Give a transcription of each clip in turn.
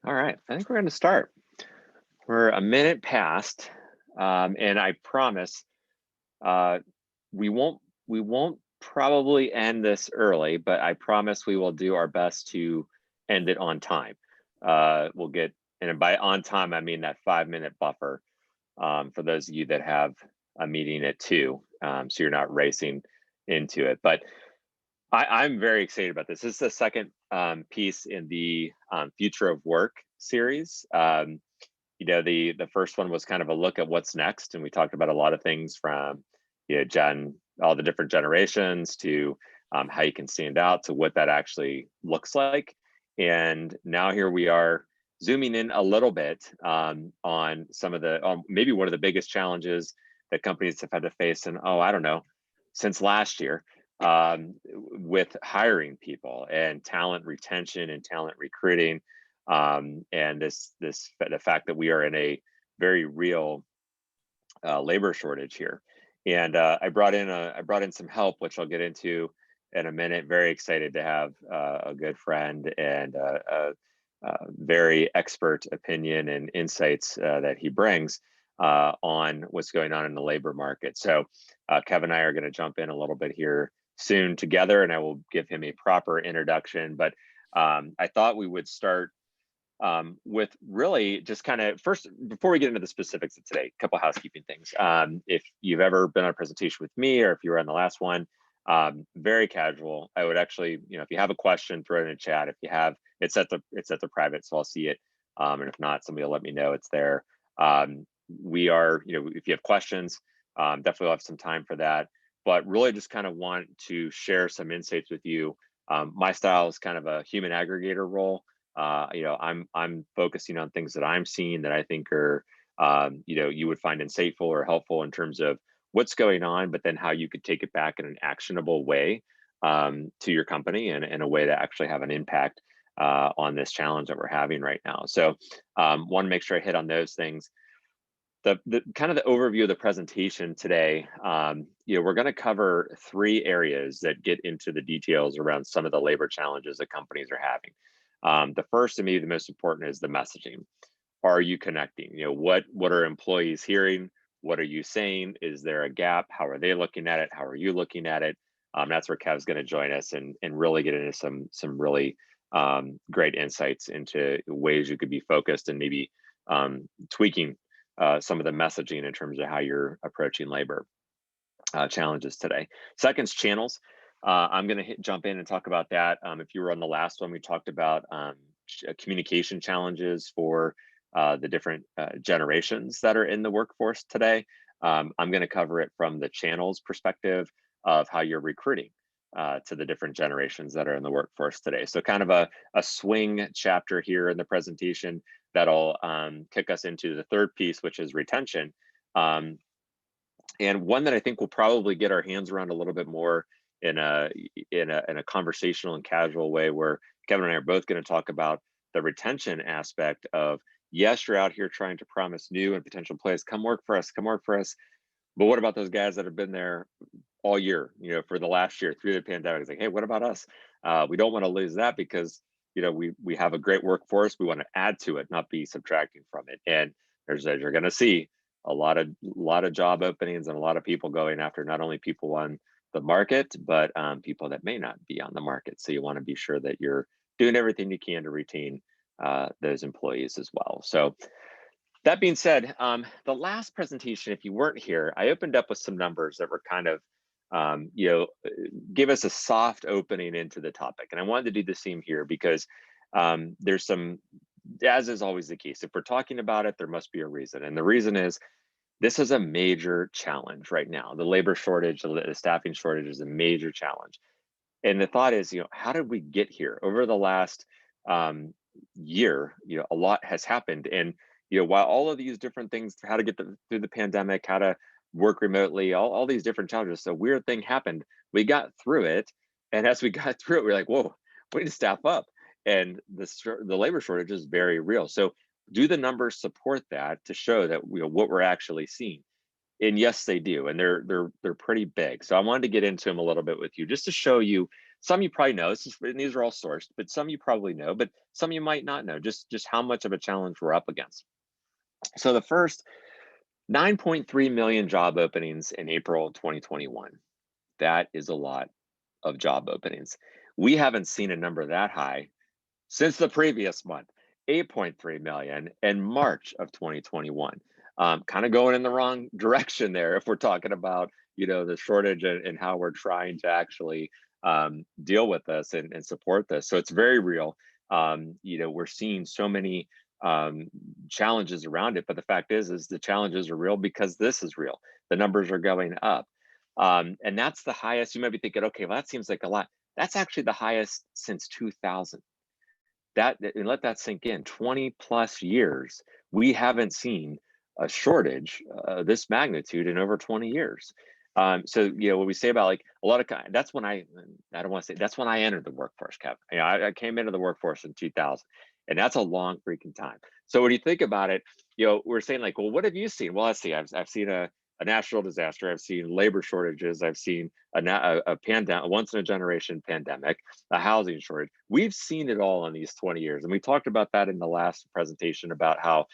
All right, I think we're going to start. We're a minute past, and I promise uh, we won't probably end this early, but I promise we will do our best to end it on time. We'll get, and by on time I mean that 5 minute buffer for those of you that have a meeting at 2, so you're not racing into it. But I'm very excited about this. This is the second piece in the Future of Work series. The first one was kind of a look at what's next, and we talked about a lot of things from all the different generations to how you can stand out to what that actually looks like. And now here we are zooming in a little bit on some of the maybe one of the biggest challenges that companies have had to face, and I don't know, since last year, with hiring people and talent retention and talent recruiting, and the fact that we are in a very real labor shortage here. And I brought in some help, which I'll get into in a minute. Very excited to have a good friend and a very expert opinion and insights that he brings on what's going on in the labor market. So Kevin and I are going to jump in a little bit here soon together, and I will give him a proper introduction. But I thought we would start with really just kind of first, before we get into the specifics of today, a couple of housekeeping things. If you've ever been on a presentation with me, or if you were on the last one, very casual. I would actually, if you have a question, throw it in the chat. If you have, it's at the private, so I'll see it. And if not, somebody will let me know it's there. We are, if you have questions, definitely have some time for that. But really just kind of want to share some insights with you. My style is kind of a human aggregator role. I'm focusing on things that I'm seeing that I think are, you would find insightful or helpful in terms of what's going on, but then how you could take it back in an actionable way to your company and in a way to actually have an impact on this challenge that we're having right now. So want to make sure I hit on those things. The kind of the overview of the presentation today, we're going to cover 3 areas that get into the details around some of the labor challenges that companies are having. The first, to me, the most important is the messaging. Are you connecting? What are employees hearing? What are you saying? Is there a gap? How are they looking at it? How are you looking at it? That's where Kev's going to join us and really get into some really great insights into ways you could be focused and maybe tweaking some of the messaging in terms of how you're approaching labor challenges today. Second's channels. I'm going to jump in and talk about that. If you were on the last one, we talked about communication challenges for the different generations that are in the workforce today. I'm going to cover it from the channels perspective of how you're recruiting to the different generations that are in the workforce today. So kind of a swing chapter here in the presentation that'll kick us into the third piece, which is retention. And one that I think we'll probably get our hands around a little bit more in a conversational and casual way, where Kevin and I are both going to talk about the retention aspect of, yes, you're out here trying to promise new and potential employees, come work for us, but what about those guys that have been there all year, for the last year through the pandemic? It's like, hey, what about us? We don't want to lose that because we have a great workforce. We want to add to it, not be subtracting from it. And as you're going to see, a lot of job openings and a lot of people going after not only people on the market, but people that may not be on the market. So you want to be sure that you're doing everything you can to retain those employees as well. So that being said, the last presentation, if you weren't here, I opened up with some numbers that were kind of, give us a soft opening into the topic. And I wanted to do the same here because there's some, as is always the case, if we're talking about it, there must be a reason. And the reason is, this is a major challenge right now. The labor shortage, the staffing shortage is a major challenge. And the thought is, how did we get here? Over the last year, a lot has happened. And, while all of these different things, how to get through the pandemic, how to work remotely, all these different challenges, a weird thing happened. We got through it. And as we got through it, we're like, whoa, we need to staff up. And the labor shortage is very real. So do the numbers support that to show that what we're actually seeing? And yes, they do, and they're pretty big. So I wanted to get into them a little bit with you, just to show you Some you probably know, and these are all sourced, but some you probably know, but some you might not know, just how much of a challenge we're up against. So the first 9.3 million job openings in April 2021. That is a lot of job openings. We haven't seen a number that high since the previous month, 8.3 million in March of 2021. Kind of going in the wrong direction there if we're talking about, the shortage and how we're trying to actually deal with this and support this. So it's very real. We're seeing so many challenges around it, but the fact is the challenges are real because this is real. The numbers are going up. And that's the highest. You might be thinking, okay, well, that seems like a lot. That's actually the highest since 2000. And let that sink in. 20 plus years, we haven't seen a shortage this magnitude in over 20 years. So what we say about like a lot of that's when I don't want to say that's when I entered the workforce, Kevin. I came into the workforce in 2000, and that's a long freaking time. So when you think about it, we're saying like, well, what have you seen? Well, let's see. I've seen a natural disaster. I've seen labor shortages. I've seen a pandemic, a once in a generation pandemic, a housing shortage. We've seen it all in these 20 years. And we talked about that in the last presentation about how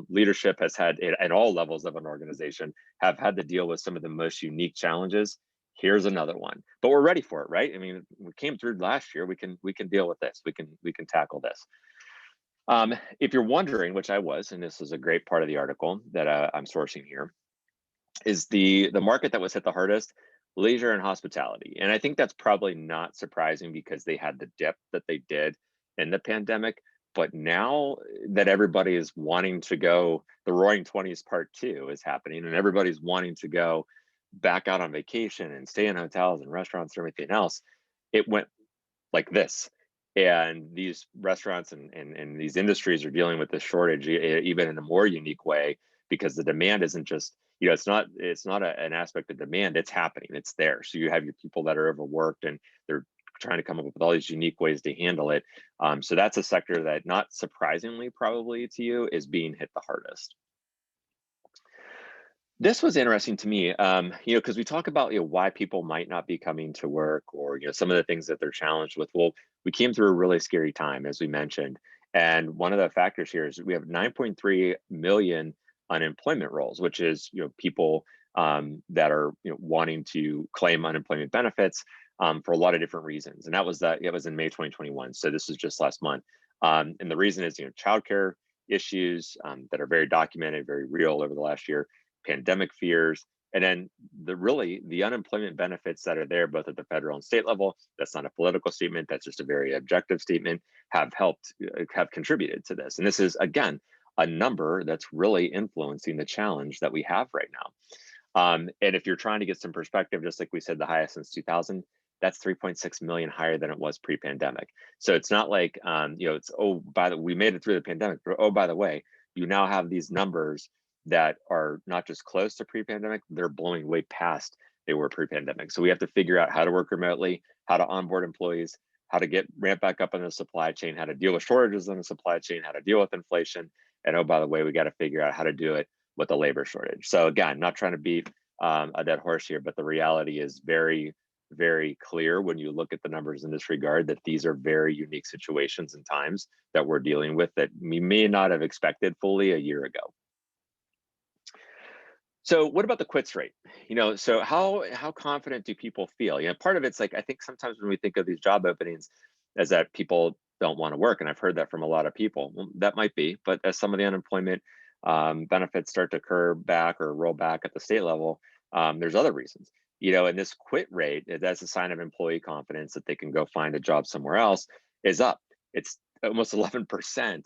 leadership has had at all levels of an organization have had to deal with some of the most unique challenges. Here's another one, but we're ready for it, right? I mean, we came through last year. We can deal with this. We can tackle this. If you're wondering, which I was, and this is a great part of the article that I'm sourcing here, is the market that was hit the hardest, leisure and hospitality. And I think that's probably not surprising because they had the dip that they did in the pandemic. But now that everybody is wanting to go, the Roaring 20s Part 2 is happening, and everybody's wanting to go back out on vacation and stay in hotels and restaurants and everything else, it went like this. And these restaurants and these industries are dealing with this shortage even in a more unique way, because the demand isn't just, it's not an aspect of demand, it's happening, it's there. So you have your people that are overworked and they're trying to come up with all these unique ways to handle it. So that's a sector that, not surprisingly probably to you, is being hit the hardest. This was interesting to me, because we talk about why people might not be coming to work, or some of the things that they're challenged with. Well, we came through a really scary time, as we mentioned, and one of the factors here is we have 9.3 million unemployment rolls, which is people that are wanting to claim unemployment benefits for a lot of different reasons, and it was in May 2021. So this is just last month, and the reason is childcare issues that are very documented, very real over the last year, pandemic fears, and then the unemployment benefits that are there both at the federal and state level. That's not a political statement, that's just a very objective statement, have contributed to this. And this is, again, a number that's really influencing the challenge that we have right now. And if you're trying to get some perspective, just like we said, the highest since 2000, that's 3.6 million higher than it was pre-pandemic. So it's not like it's, we made it through the pandemic, but oh, by the way, you now have these numbers that are not just close to pre-pandemic, they're blowing way past they were pre-pandemic. So we have to figure out how to work remotely, how to onboard employees, how to get ramp back up in the supply chain, how to deal with shortages in the supply chain, how to deal with inflation. And oh, by the way, we got to figure out how to do it with the labor shortage. So again, not trying to beat a dead horse here, but the reality is very, very clear when you look at the numbers in this regard, that these are very unique situations and times that we're dealing with that we may not have expected fully a year ago. So what about the quits rate? So how confident do people feel? Part of it's like, I think sometimes when we think of these job openings as that people don't want to work, and I've heard that from a lot of people. Well, that might be, but as some of the unemployment benefits start to curb back or roll back at the state level, there's other reasons. And this quit rate, that's a sign of employee confidence that they can go find a job somewhere else, is up. It's almost 11%.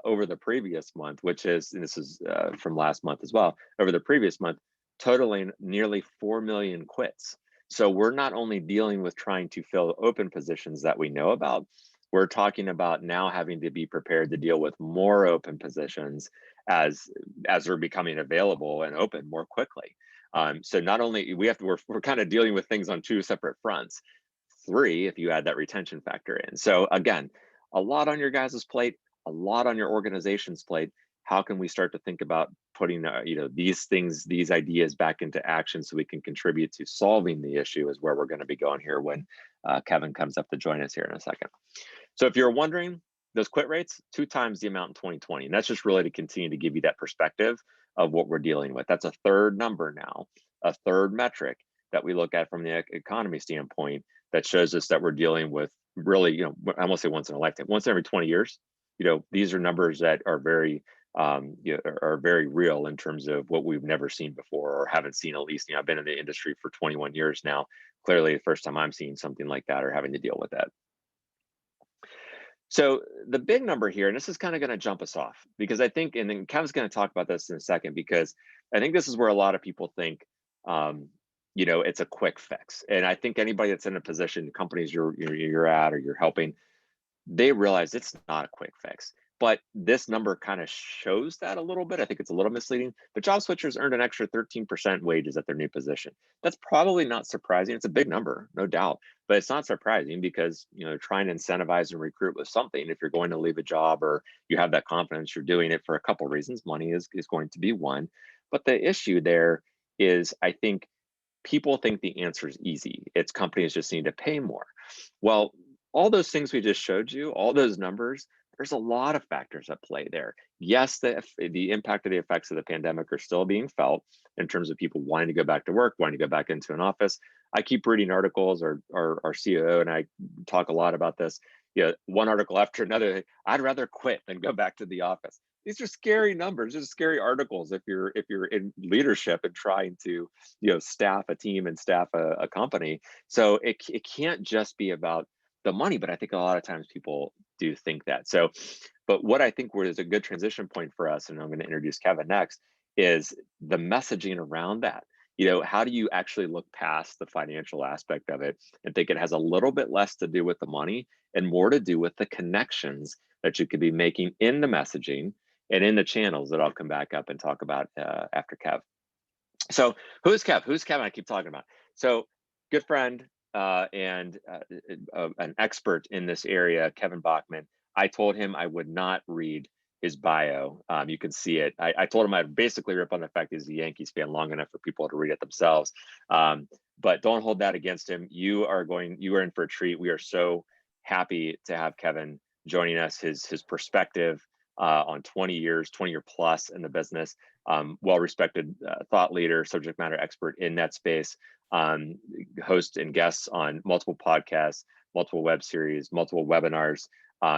Over the previous month, which is, and this is from last month as well, over the previous month, totaling nearly 4 million quits. So we're not only dealing with trying to fill open positions that we know about, we're talking about now having to be prepared to deal with more open positions as they're becoming available and open more quickly. So not only we're kind of dealing with things on two separate fronts, three if you add that retention factor in. So again, a lot on your guys' plate, a lot on your organization's plate, how can we start to think about putting these things, these ideas back into action so we can contribute to solving the issue, is where we're going to be going here when Kevin comes up to join us here in a second. So if you're wondering, those quit rates, 2 times the amount in 2020. And that's just really to continue to give you that perspective of what we're dealing with. That's a third number now, a third metric that we look at from the economy standpoint that shows us that we're dealing with really, I won't say once in a lifetime, once every 20 years. These are numbers that are very are very real in terms of what we've never seen before, or haven't seen, at least. I've been in the industry for 21 years now. Clearly the first time I'm seeing something like that or having to deal with that. So the big number here, and this is kind of going to jump us off, because I think, and then Kevin's going to talk about this in a second, because I think this is where a lot of people think, it's a quick fix. And I think anybody that's in a position, companies you're at or you're helping, they realize it's not a quick fix. But this number kind of shows that a little bit. I think it's a little misleading. But job switchers earned an extra 13% wages at their new position. That's probably not surprising. It's a big number, no doubt. But it's not surprising because, trying to incentivize and recruit with something, if you're going to leave a job or you have that confidence, you're doing it for a couple of reasons. Money is going to be one. But the issue there is, I think people think the answer is easy. It's companies just need to pay more. Well, all those things we just showed you, all those numbers, there's a lot of factors at play there. Yes, the impact of the effects of the pandemic are still being felt in terms of people wanting to go back to work, wanting to go back into an office. I keep reading articles, or our COO and I talk a lot about this. One article after another, I'd rather quit than go back to the office. These are scary numbers. These are scary articles if you're in leadership and trying to staff a team and staff a company. So it can't just be about the money, but I think a lot of times people do think that. So, but what I think is a good transition point for us, and I'm going to introduce Kevin next, is the messaging around that. How do you actually look past the financial aspect of it and think it has a little bit less to do with the money and more to do with the connections that you could be making in the messaging and in the channels that I'll come back up and talk about after Kev. So who's Kev? Who's Kevin I keep talking about? So good friend, and an expert in this area, Kevin Bachman. I told him I would not read his bio. You can see it. I told him I'd basically rip on the fact he's a Yankees fan long enough for people to read it themselves. But don't hold that against him. You are in for a treat. We are so happy to have Kevin joining us. His perspective on 20 year plus in the business, well-respected thought leader, subject matter expert in that space, host and guests on multiple podcasts, multiple web series, multiple webinars,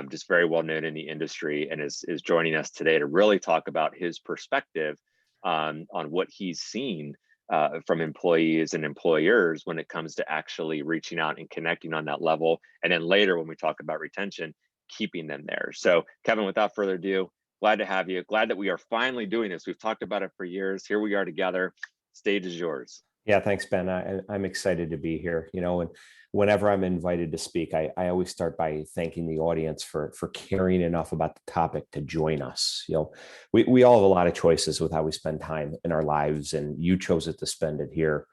just very well known in the industry, and is joining us today to really talk about his perspective on what he's seen from employees and employers when it comes to actually reaching out and connecting on that level. And then later, when we talk about retention, keeping them there. So Kevin, without further ado, glad to have you. Glad that we are finally doing this. We've talked about it for years. Here we are together. Stage is yours. Yeah, thanks, Ben. I'm excited to be here. And whenever I'm invited to speak, I always start by thanking the audience for caring enough about the topic to join us. We all have a lot of choices with how we spend time in our lives, and you chose it to spend it here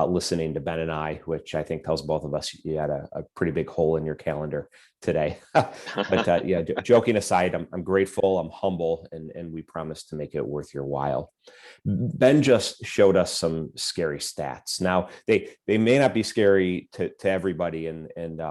listening to Ben and I, which I think tells both of us you had a pretty big hole in your calendar today. But yeah, joking aside, I'm grateful, I'm humble, and we promise to make it worth your while. Ben just showed us some scary stats. Now, they may not be scary to everybody and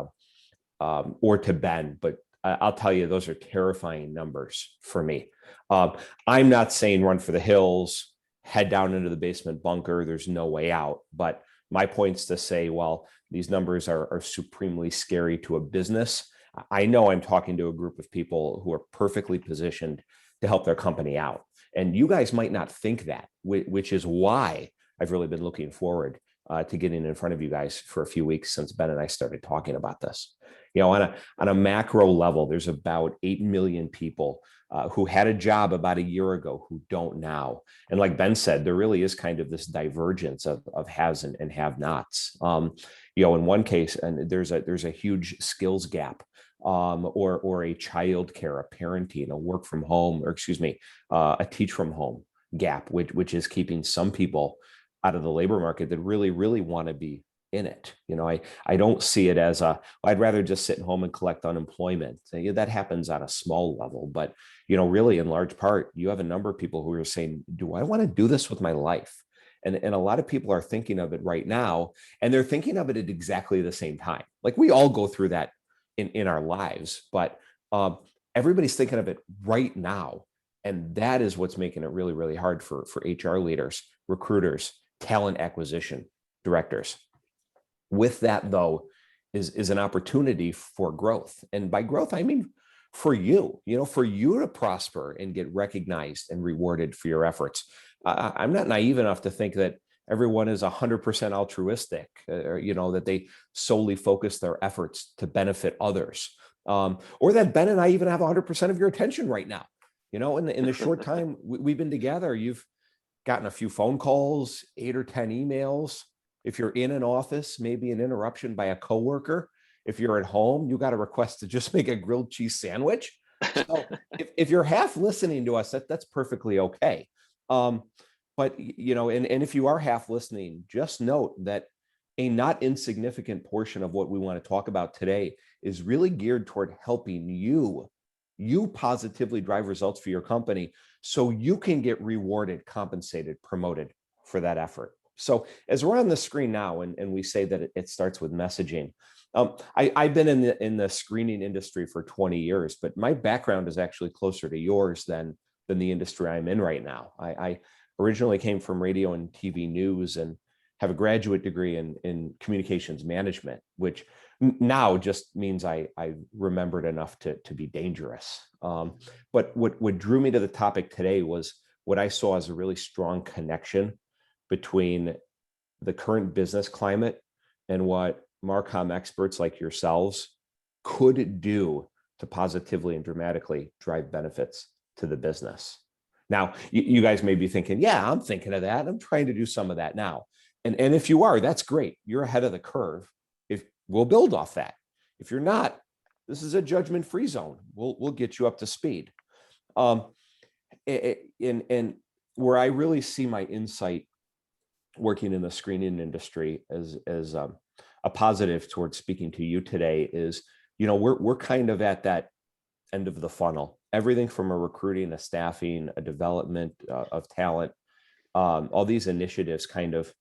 or to Ben, but I'll tell you, those are terrifying numbers for me. I'm not saying run for the hills, head down into the basement bunker, there's no way out. But my point's to say, well, these numbers are supremely scary to a business. I know I'm talking to a group of people who are perfectly positioned to help their company out. And you guys might not think that, which is why I've really been looking forward to getting in front of you guys for a few weeks since Ben and I started talking about this. On a macro level, there's about 8 million people who had a job about a year ago who don't now. And like Ben said, there really is kind of this divergence of haves and have-nots. In one case, and there's a huge skills gap, or a child care, a parenting, a work from home, or a teach from home gap, which is keeping some people out of the labor market that really, really want to be in it. I don't see it as I'd rather just sit home and collect unemployment. That happens on a small level, but really in large part, you have a number of people who are saying, do I want to do this with my life? And a lot of people are thinking of it right now, and they're thinking of it at exactly the same time. Like we all go through that in our lives, but everybody's thinking of it right now. And that is what's making it really, really hard for HR leaders, recruiters, talent acquisition directors. With that, though, is an opportunity for growth. And by growth, I mean for you to prosper and get recognized and rewarded for your efforts. I'm not naive enough to think that everyone is 100% altruistic, or that they solely focus their efforts to benefit others, or that Ben and I even have 100% of your attention right now. In the short time we've been together, you've gotten a few phone calls, 8 or 10 emails. If you're in an office, maybe an interruption by a coworker. If you're at home, you got a request to just make a grilled cheese sandwich. So if you're half listening to us, that's perfectly okay. But and if you are half listening, just note that a not insignificant portion of what we want to talk about today is really geared toward helping you positively drive results for your company so you can get rewarded, compensated, promoted for that effort. So as we're on the screen now, and we say that it starts with messaging, I've been in the screening industry for 20 years, but my background is actually closer to yours than the industry I'm in right now. I originally came from radio and TV news and have a graduate degree in communications management, which now just means I remembered enough to be dangerous. But what drew me to the topic today was what I saw as a really strong connection between the current business climate and what Marcom experts like yourselves could do to positively and dramatically drive benefits to the business. Now, you guys may be thinking, yeah, I'm thinking of that. I'm trying to do some of that now. And if you are, that's great. You're ahead of the curve. If we'll build off that. If you're not, this is a judgment-free zone. We'll get you up to speed. And where I really see my insight working in the screening industry as a positive towards speaking to you today is, we're kind of at that end of the funnel. Everything from a recruiting, a staffing, a development of talent, all these initiatives kind of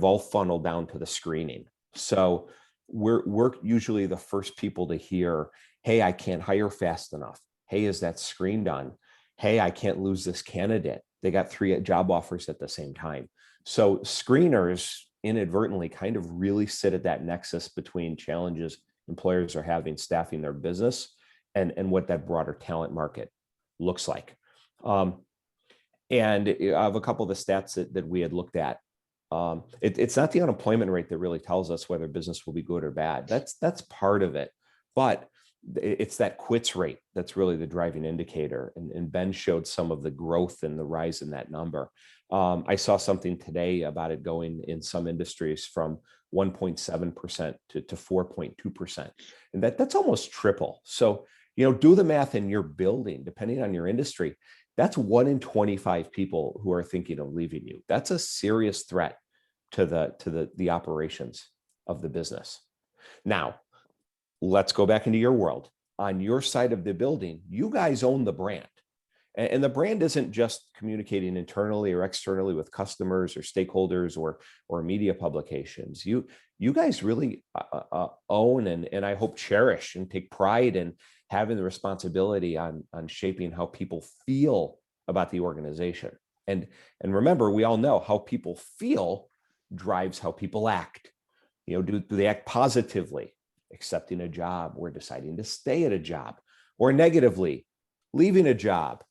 all funnel down to the screening. So we're usually the first people to hear, hey, I can't hire fast enough. Hey, is that screen done? Hey, I can't lose this candidate. They got 3 job offers at the same time. So screeners inadvertently kind of really sit at that nexus between challenges employers are having staffing their business and what that broader talent market looks like. And I have a couple of the stats that we had looked at. It's not the unemployment rate that really tells us whether business will be good or bad. That's part of it, but it's that quits rate that's really the driving indicator. And Ben showed some of the growth and the rise in that number. I saw something today about it going in some industries from 1.7% to 4.2%, and that's almost triple. So do the math in your building, depending on your industry. That's 1 in 25 people who are thinking of leaving you. That's a serious threat to the operations of the business. Now, let's go back into your world. On your side of the building, you guys own the brand. And the brand isn't just communicating internally or externally with customers or stakeholders or media publications. You guys really own and I hope cherish and take pride in having the responsibility on shaping how people feel about the organization. And remember, we all know how people feel drives how people act. Do they act positively, accepting a job or deciding to stay at a job, or negatively, leaving a job,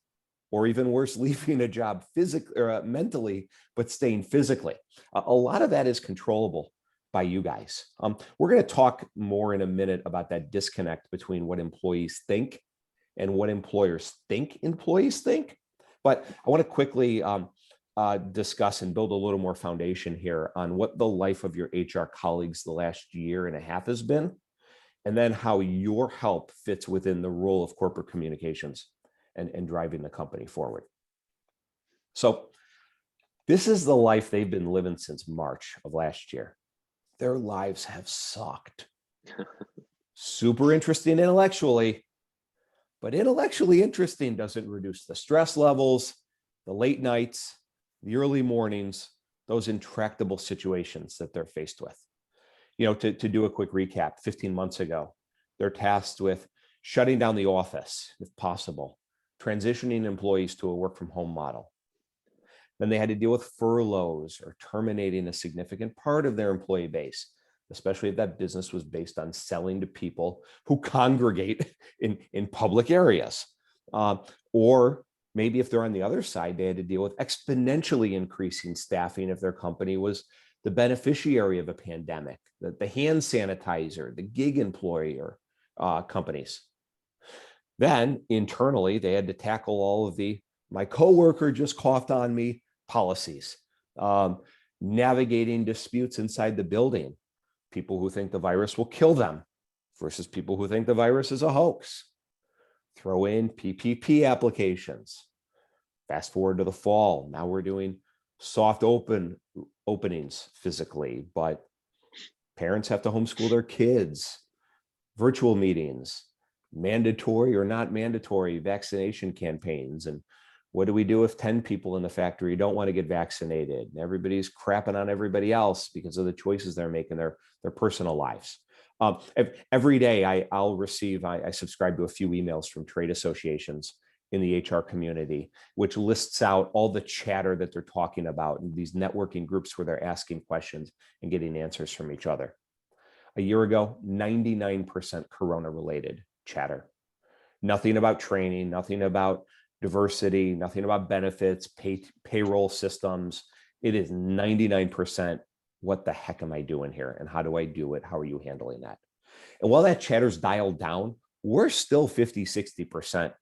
or even worse, leaving a job physically or mentally, but staying physically? A lot of that is controllable by you guys. We're going to talk more in a minute about that disconnect between what employees think and what employers think employees think. But I want to quickly discuss and build a little more foundation here on what the life of your HR colleagues the last year and a half has been, and then how your help fits within the role of corporate communications and driving the company forward. So this is the life they've been living since March of last year. their lives have sucked. Super interesting intellectually, but intellectually interesting doesn't reduce the stress levels, the late nights, the early mornings, those intractable situations that they're faced with. To do a quick recap, 15 months ago, they're tasked with shutting down the office, if possible, transitioning employees to a work from home model. Then they had to deal with furloughs or terminating a significant part of their employee base, especially if that business was based on selling to people who congregate in public areas. Or maybe if they're on the other side, they had to deal with exponentially increasing staffing if their company was the beneficiary of a pandemic, the hand sanitizer, the gig employer companies. Then internally, they had to tackle all of the my coworker just coughed on me policies, navigating disputes inside the building, people who think the virus will kill them versus people who think the virus is a hoax. Throw in PPP applications. Fast forward to the fall. Now we're doing soft openings physically, but parents have to homeschool their kids, virtual meetings, mandatory or not mandatory vaccination campaigns. And what do we do if 10 people in the factory don't want to get vaccinated? Everybody's crapping on everybody else because of the choices they're making in their personal lives. Every day I subscribe to a few emails from trade associations in the HR community, which lists out all the chatter that they're talking about in these networking groups where they're asking questions and getting answers from each other. A year ago, 99% Corona related chatter. Nothing about training, nothing about diversity, nothing about benefits, payroll systems. It is 99%. What the heck am I doing here? And how do I do it? How are you handling that? And while that chatter's dialed down, we're still 50, 60%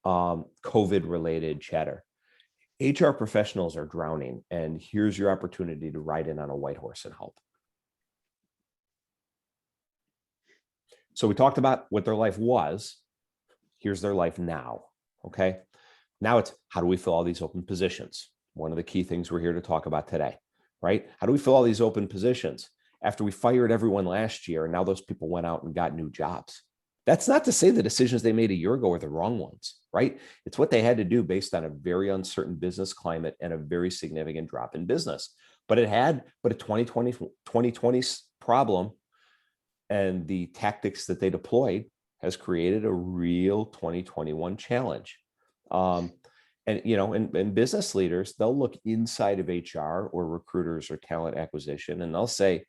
COVID related chatter. HR professionals are drowning, and here's your opportunity to ride in on a white horse and help. So we talked about what their life was. Here's their life now. Okay. Now it's how do we fill all these open positions? One of the key things we're here to talk about today, right? How do we fill all these open positions after we fired everyone last year and now those people went out and got new jobs? That's not to say the decisions they made a year ago are the wrong ones, right? It's what they had to do based on a very uncertain business climate and a very significant drop in business. But a 2020 problem and the tactics that they deployed has created a real 2021 challenge. And business leaders, they'll look inside of HR or recruiters or talent acquisition, and they'll say,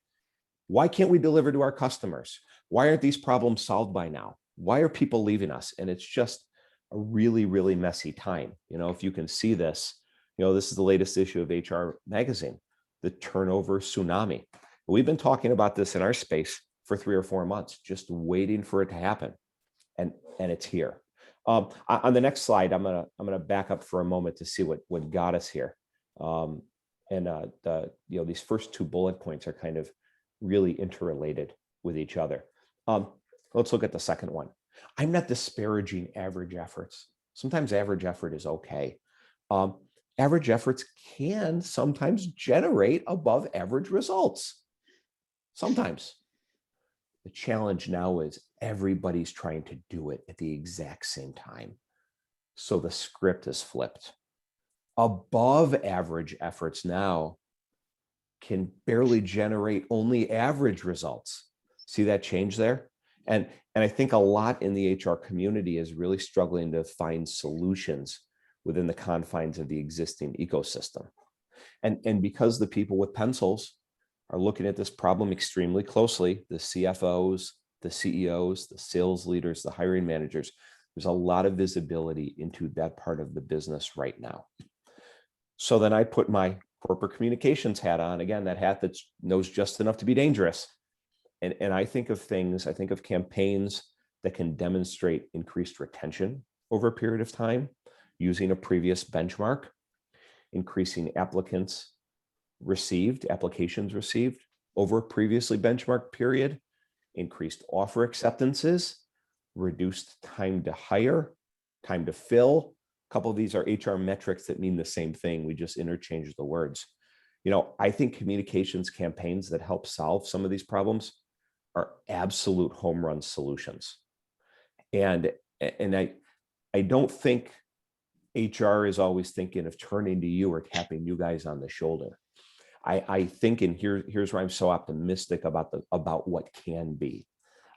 why can't we deliver to our customers? Why aren't these problems solved by now? Why are people leaving us? And it's just a really, really messy time. If you can see this, this is the latest issue of HR Magazine, the turnover tsunami. We've been talking about this in our space for 3 or 4 months, just waiting for it to happen. And it's here. On the next slide, I'm gonna back up for a moment to see what got us here. These first 2 bullet points are kind of really interrelated with each other. Let's look at the second one. I'm not disparaging average efforts. Sometimes average effort is okay. Average efforts can sometimes generate above average results. Sometimes. The challenge now is everybody's trying to do it at the exact same time. So the script is flipped. Above average efforts now can barely generate only average results. See that change there? And I think a lot in the HR community is really struggling to find solutions within the confines of the existing ecosystem. And because the people with pencils are looking at this problem extremely closely, the CFOs, the CEOs, the sales leaders, the hiring managers, there's a lot of visibility into that part of the business right now. So then I put my corporate communications hat on, again, that hat that knows just enough to be dangerous. And I think of campaigns that can demonstrate increased retention over a period of time using a previous benchmark, increasing applications received over a previously benchmarked period, increased offer acceptances, reduced time to hire, time to fill. A couple of these are HR metrics that mean the same thing. We just interchange the words. I think communications campaigns that help solve some of these problems are absolute home run solutions. And I don't think HR is always thinking of turning to you or tapping you guys on the shoulder. I think, and here's where I'm so optimistic about what can be.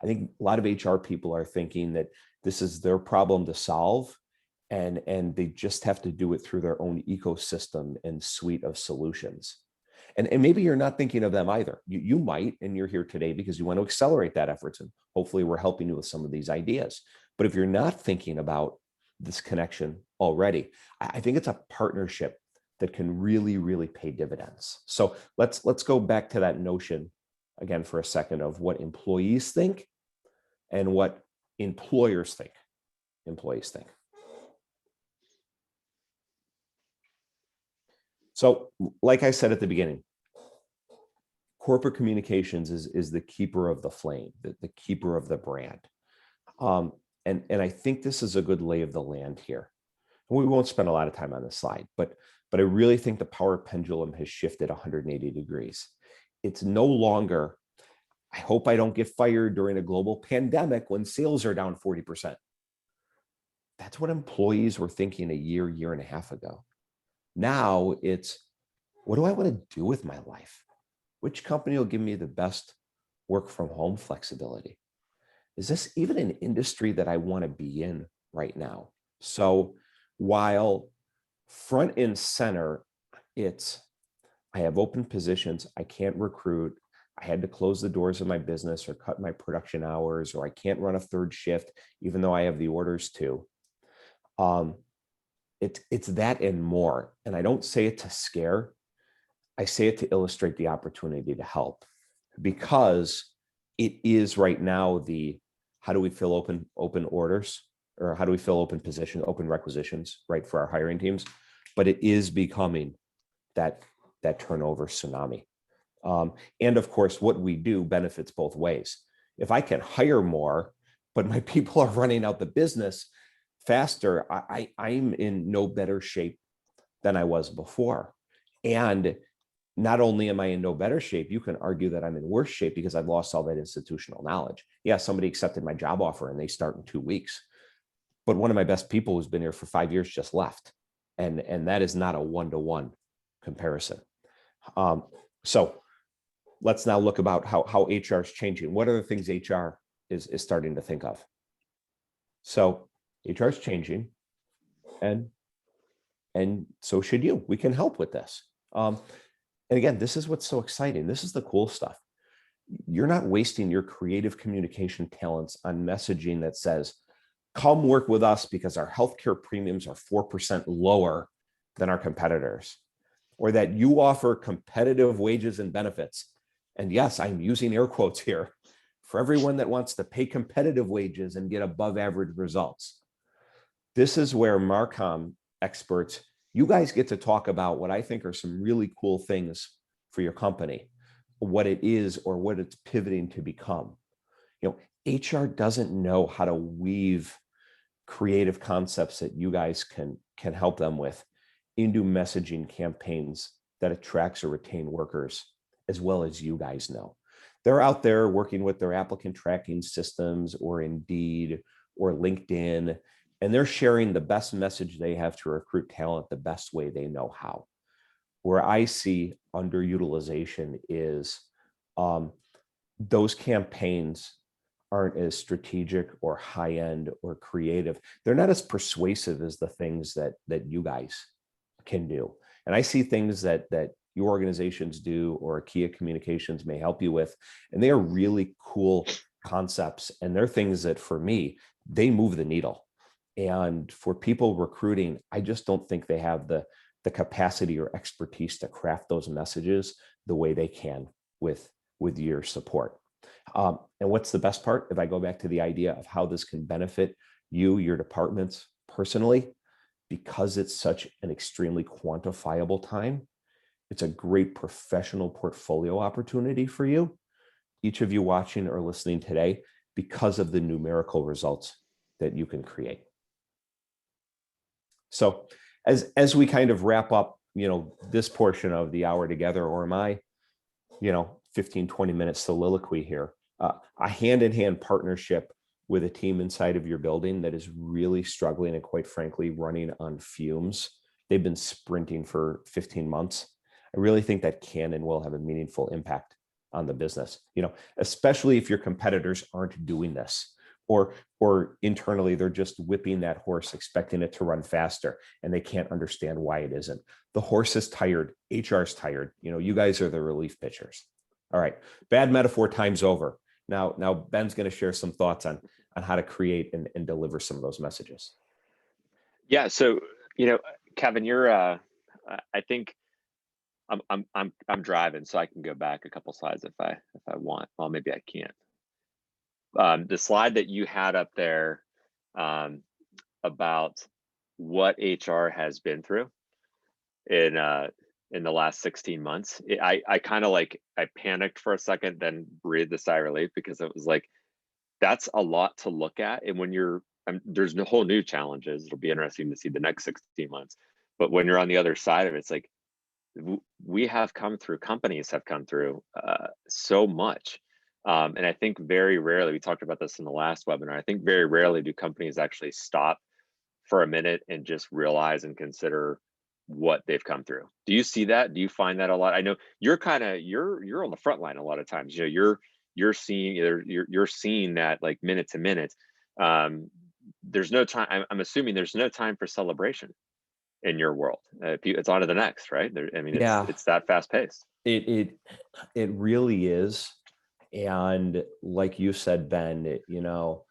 I think a lot of HR people are thinking that this is their problem to solve, and they just have to do it through their own ecosystem and suite of solutions. And maybe you're not thinking of them either. You might, and you're here today because you want to accelerate that efforts. And hopefully we're helping you with some of these ideas. But if you're not thinking about this connection already, I think it's a partnership that can really, really pay dividends. So let's go back to that notion again for a second of what employees think and what employers think. Employees think. So like I said at the beginning, corporate communications is the keeper of the flame, the keeper of the brand. And I think this is a good lay of the land here. And we won't spend a lot of time on this slide, but I really think the power pendulum has shifted 180 degrees. It's no longer, I hope I don't get fired during a global pandemic when sales are down 40%. That's what employees were thinking a year and a half ago. Now it's, what do I want to do with my life? Which company will give me the best work from home flexibility? Is this even an industry that I want to be in right now? So while front and center, it's, I have open positions, I can't recruit, I had to close the doors of my business or cut my production hours, or I can't run a third shift, even though I have the orders to. It's that and more. And I don't say it to scare, I say it to illustrate the opportunity to help, because it is right now the, how do we fill open orders, or how do we fill open positions, open requisitions, right, for our hiring teams? But it is becoming that turnover tsunami. And of course, what we do benefits both ways. If I can hire more, but my people are running out the business faster, I'm in no better shape than I was before. And not only am I in no better shape, you can argue that I'm in worse shape because I've lost all that institutional knowledge. Yeah, somebody accepted my job offer and they start in 2 weeks. But one of my best people who's been here for 5 years just left. And that is not a one-to-one comparison. So let's now look about how HR is changing. What are the things HR is starting to think of? So HR is changing, and so should you. We can help with this. And again, this is what's so exciting. This is the cool stuff. You're not wasting your creative communication talents on messaging that says, come work with us because our healthcare premiums are 4% lower than our competitors, or that you offer competitive wages and benefits. And yes, I'm using air quotes here, for everyone that wants to pay competitive wages and get above average results. This is where Marcom experts, you guys get to talk about what I think are some really cool things for your company, what it is or what it's pivoting to become. HR doesn't know how to weave creative concepts that you guys can help them with into messaging campaigns that attracts or retain workers, as well as you guys know. They're out there working with their applicant tracking systems or Indeed or LinkedIn, and they're sharing the best message they have to recruit talent the best way they know how. Where I see underutilization is those campaigns aren't as strategic or high-end or creative. They're not as persuasive as the things that you guys can do. And I see things that your organizations do or Kia Communications may help you with, and they are really cool concepts. And they're things that, for me, they move the needle. And for people recruiting, I just don't think they have the capacity or expertise to craft those messages the way they can with your support. And what's the best part? If I go back to the idea of how this can benefit you, your departments personally, because it's such an extremely quantifiable time, it's a great professional portfolio opportunity for you, each of you watching or listening today, because of the numerical results that you can create. So as we kind of wrap up this portion of the hour together, or my 15, 20 minute soliloquy here, a hand-in-hand partnership with a team inside of your building that is really struggling and, quite frankly, running on fumes. They've been sprinting for 15 months. I really think that can and will have a meaningful impact on the business, especially if your competitors aren't doing this, or internally they're just whipping that horse, expecting it to run faster, and they can't understand why it isn't. The horse is tired. HR's tired. You guys are the relief pitchers. All right. Bad metaphor time's over. Now Ben's going to share some thoughts on how to create and deliver some of those messages. Yeah. So, Kevin, you're, I think I'm driving, so I can go back a couple slides if I want. Well, maybe I can't. The slide that you had up there about what HR has been through in the last 16 months, I kind of I panicked for a second, then breathed a sigh of relief, because it was like, that's a lot to look at. And when there's no whole new challenges. It'll be interesting to see the next 16 months. But when you're on the other side of it, it's like, companies have come through so much. And I think very rarely, we talked about this in the last webinar, I think very rarely do companies actually stop for a minute and just realize and consider what they've come through. Do you see that? Do you find that a lot? I know you're you're on the front line a lot of times. You're seeing that like minute to minute. There's no time. I'm assuming there's no time for celebration in your world. It's on to the next, right? It's that fast paced. It really is. And like you said, Ben, no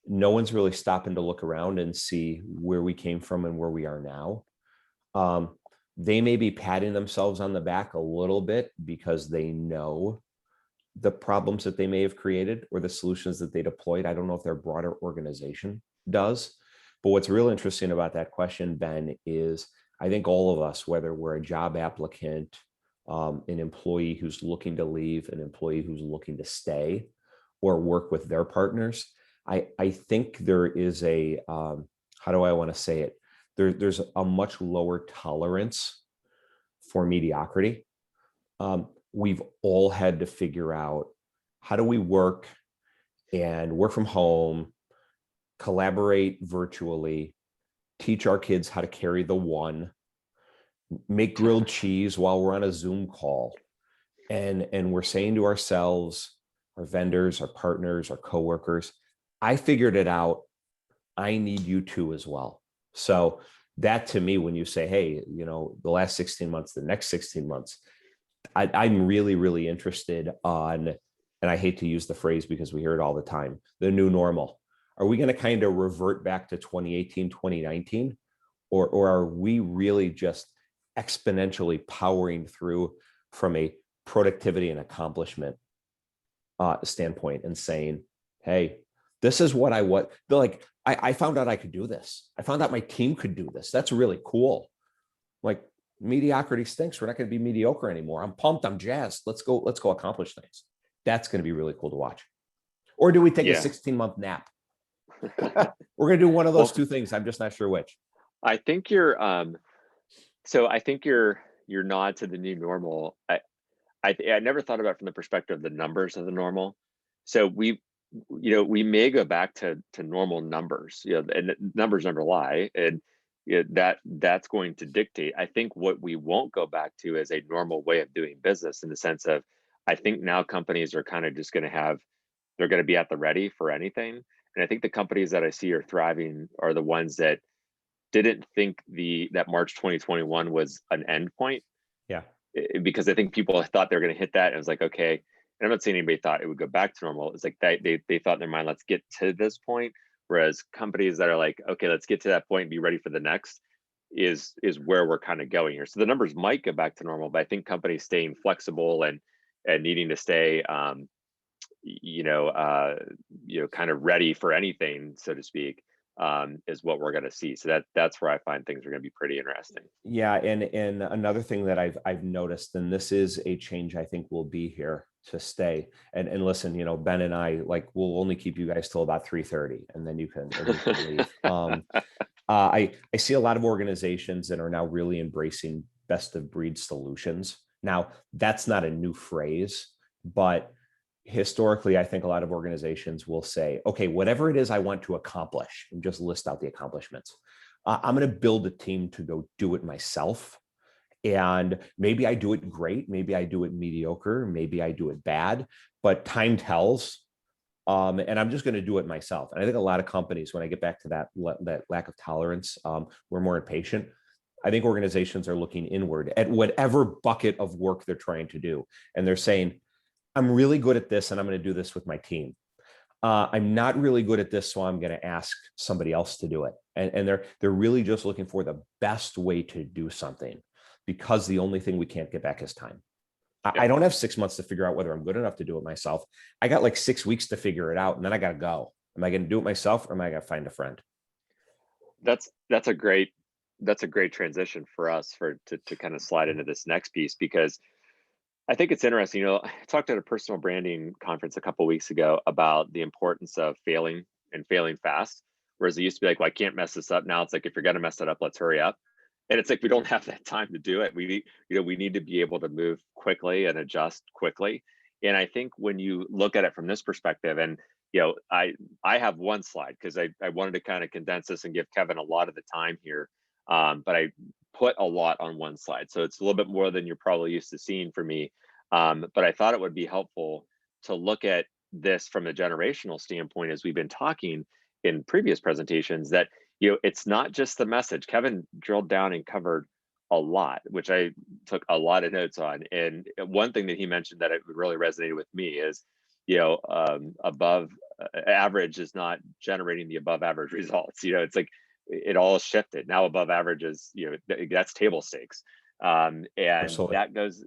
one's really stopping to look around and see where we came from and where we are now. They may be patting themselves on the back a little bit because they know the problems that they may have created or the solutions that they deployed. I don't know if their broader organization does. But what's real interesting about that question, Ben, is I think all of us, whether we're a job applicant, an employee who's looking to leave, an employee who's looking to stay, or work with their partners, I think there is a, how do I want to say it? There's a much lower tolerance for mediocrity. We've all had to figure out, how do we work from home, collaborate virtually, teach our kids how to carry the one, make grilled cheese while we're on a Zoom call. And we're saying to ourselves, our vendors, our partners, our coworkers, I figured it out. I need you to as well. So that, to me, when you say, hey, the last 16 months, the next 16 months, I'm really, really interested on, and I hate to use the phrase because we hear it all the time, the new normal. Are we going to kind of revert back to 2018, 2019? Or are we really just exponentially powering through from a productivity and accomplishment standpoint and saying, hey, this is what I found out I could do this. I found out my team could do this. That's really cool. Like, mediocrity stinks. We're not going to be mediocre anymore. I'm pumped. I'm jazzed. Let's go accomplish things. That's going to be really cool to watch. Or do we take a 16-month nap? We're going to do one of those two things. I'm just not sure which. I think your nod to the new normal, I never thought about it from the perspective of the numbers of the normal. So we may go back to normal numbers, and numbers never lie, and that's going to dictate. I think what we won't go back to is a normal way of doing business, in the sense of, I think now companies are kind of just going to be at the ready for anything. And I think the companies that I see are thriving are the ones that didn't think that March 2021 was an end point. Yeah. Because I think people thought they were going to hit that. And it was like, okay. And I'm not saying anybody thought it would go back to normal. It's like they thought in their mind, let's get to this point. Whereas companies that are like, okay, let's get to that point and be ready for the next is where we're kind of going here. So the numbers might go back to normal, but I think companies staying flexible and needing to stay, kind of ready for anything, so to speak, is what we're going to see. So that's where I find things are going to be pretty interesting. Yeah, and another thing that I've noticed, and this is a change I think will be here to stay. And listen, Ben and I, we'll only keep you guys till about 3:30, and then you can leave. I see a lot of organizations that are now really embracing best of breed solutions. Now, that's not a new phrase, but historically, I think a lot of organizations will say, okay, whatever it is I want to accomplish, and just list out the accomplishments. I'm going to build a team to go do it myself. And maybe I do it great. Maybe I do it mediocre. Maybe I do it bad, but time tells. And I'm just going to do it myself. And I think a lot of companies, when I get back to that lack of tolerance, we're more impatient. I think organizations are looking inward at whatever bucket of work they're trying to do. And they're saying, I'm really good at this and I'm going to do this with my team. I'm not really good at this, so I'm going to ask somebody else to do it. And they're really just looking for the best way to do something, because the only thing we can't get back is time. I don't have 6 months to figure out whether I'm good enough to do it myself. I got like 6 weeks to figure it out, and then I got to go. Am I going to do it myself, or am I going to find a friend? That's a great transition for us to kind of slide into this next piece, because I think it's interesting. I talked at a personal branding conference a couple of weeks ago about the importance of failing, and failing fast. Whereas it used to be like, well, I can't mess this up. Now it's like, if you're going to mess it up, let's hurry up. And it's like, we don't have that time to do it. We need to be able to move quickly and adjust quickly. And I think when you look at it from this perspective, and I have one slide because I wanted to kind of condense this and give Kevin a lot of the time here. But I put a lot on one slide, so it's a little bit more than you're probably used to seeing for me. But I thought it would be helpful to look at this from a generational standpoint, as we've been talking in previous presentations, that it's not just the message. Kevin drilled down and covered a lot, which I took a lot of notes on. And one thing that he mentioned that it really resonated with me is, above average is not generating the above average results. It's like it all shifted. Now above average is, that's table stakes. And Absolutely.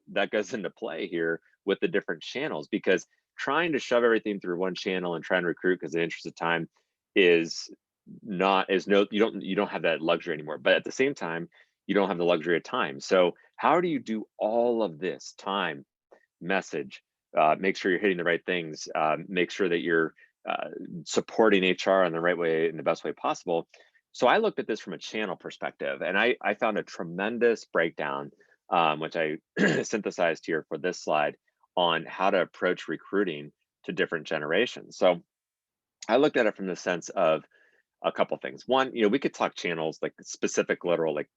that goes into play here with the different channels, because trying to shove everything through one channel and try and recruit because of the interest of time is you don't have that luxury anymore. But at the same time, you don't have the luxury of time. So how do you do all of this? Time, message, make sure you're hitting the right things, make sure that you're supporting HR in the right way, in the best way possible. So I looked at this from a channel perspective, and I found a tremendous breakdown, which I synthesized here for this slide, on how to approach recruiting to different generations. So I looked at it from the sense of a couple things. One, we could talk channels, like specific literal, like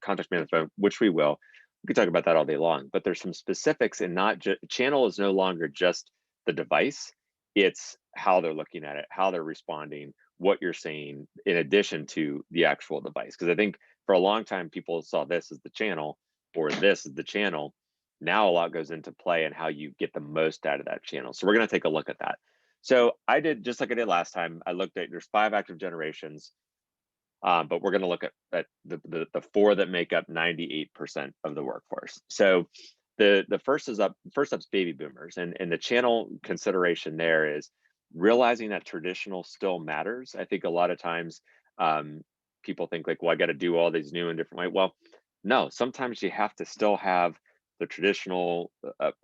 context management, which we will. We could talk about that all day long, but there's some specifics, and not just channel is no longer just the device. It's how they're looking at it, how they're responding, what you're saying, in addition to the actual device. Because I think for a long time, people saw this as the channel, or this is the channel. Now a lot goes into play and how you get the most out of that channel. So we're going to take a look at that. So I did, just like I did last time, I looked at, there's 5 active generations, but we're going to look at the 4 that make up 98% of the workforce. So the first up's baby boomers, and the channel consideration there is realizing that traditional still matters. I think a lot of times people think like, well, I got to do all these new and different way. Well, no, sometimes you have to still have the traditional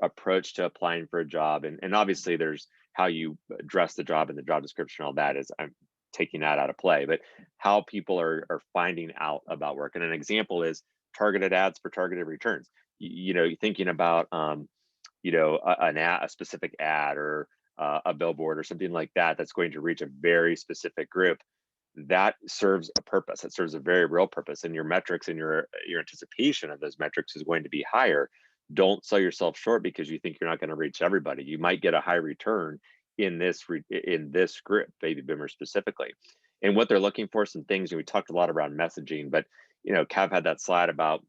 approach to applying for a job, and obviously there's how you address the job and the job description. All that is, I'm taking that out of play, but how people are finding out about work. And an example is targeted ads for targeted returns. You're thinking about a specific ad, or a billboard or something like that, that's going to reach a very specific group. That serves a purpose. It serves a very real purpose, and your metrics and your anticipation of those metrics is going to be higher. Don't sell yourself short because you think you're not going to reach everybody. You might get a high return in this group, baby boomers specifically. And what they're looking for, some things, and we talked a lot around messaging, but Cav had that slide about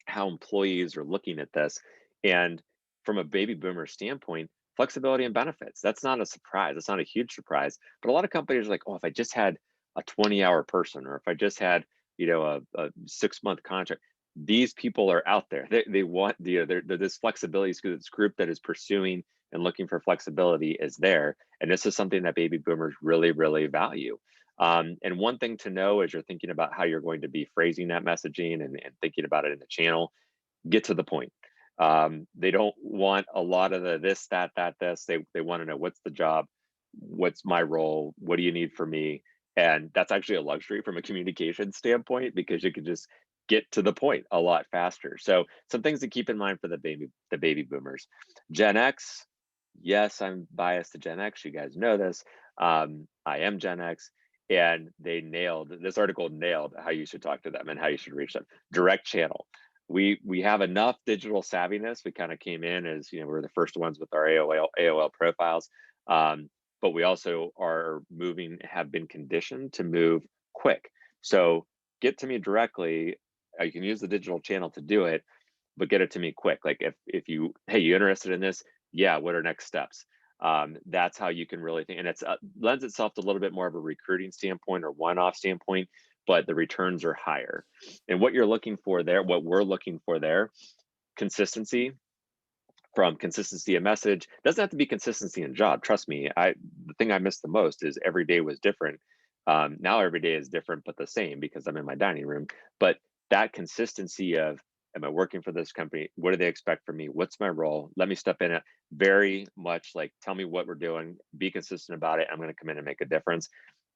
how employees are looking at this. And from a baby boomer standpoint, flexibility and benefits, that's not a surprise. It's not a huge surprise. But a lot of companies are like, oh, if I just had a 20-hour person, or if I just had a 6-month contract. These people are out there. They want this flexibility. This group that is pursuing and looking for flexibility is there, and this is something that baby boomers really, really value. And one thing to know as you're thinking about how you're going to be phrasing that messaging, and thinking about it in the channel, get to the point. They don't want a lot of the this, that, this. They want to know, what's the job, what's my role, what do you need from me? And that's actually a luxury from a communication standpoint, because you can just get to the point a lot faster. So some things to keep in mind for the baby boomers. Gen X, yes, I'm biased to Gen X. You guys know this. I am Gen X, and this article nailed how you should talk to them and how you should reach them. Direct channel. We have enough digital savviness. We kind of came in as, we're the first ones with our AOL profiles. But we also have been conditioned to move quick. So get to me directly. You can use the digital channel to do it, but get it to me quick. Like if you, hey, you interested in this? Yeah, what are next steps? That's how you can really think, and it's lends itself to a little bit more of a recruiting standpoint or one-off standpoint, but the returns are higher. And what you're looking for there, what we're looking for there, consistency. From consistency of message, doesn't have to be consistency in job. Trust me, the thing I miss the most is every day was different. Now every day is different, but the same, because I'm in my dining room. But that consistency of, am I working for this company? What do they expect from me? What's my role? Let me step in it. Very much like, tell me what we're doing, be consistent about it. I'm going to come in and make a difference.